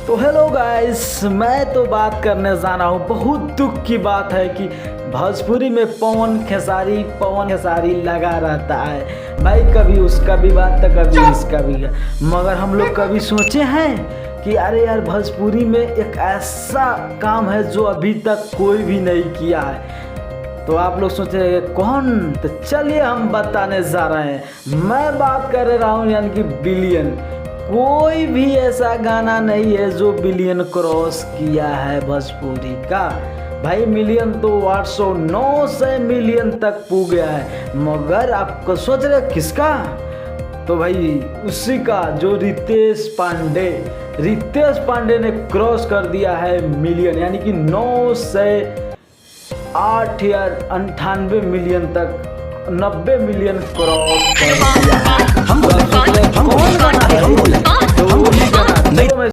तो hello guys, मैं तो बात करने जा रहा हूँ। बहुत दुख की बात है कि भोजपुरी में पवन खेसारी लगा रहता है भाई। कभी उसका भी बात तो कभी इसका भी है, मगर हम लोग कभी सोचे हैं कि अरे यार भोजपुरी में एक ऐसा काम है जो अभी तक कोई भी नहीं किया है। तो आप लोग सोच रहे हैं कौन, तो चलिए हम बताने जा रहे हैं। मैं बात कर रहा हूँ यानी कि बिलियन। कोई भी ऐसा गाना नहीं है जो बिलियन क्रॉस किया है भोजपुरी का। भाई मिलियन तो 800-900 मिलियन तक पहुँच गया है, मगर आपको सोच रहे किसका? तो भाई उसी का जो रितेश पांडे ने क्रॉस कर दिया है मिलियन, यानी कि 9 से 8 या 98 मिलियन तक 90 मिलियन क्रॉस कर दिया है।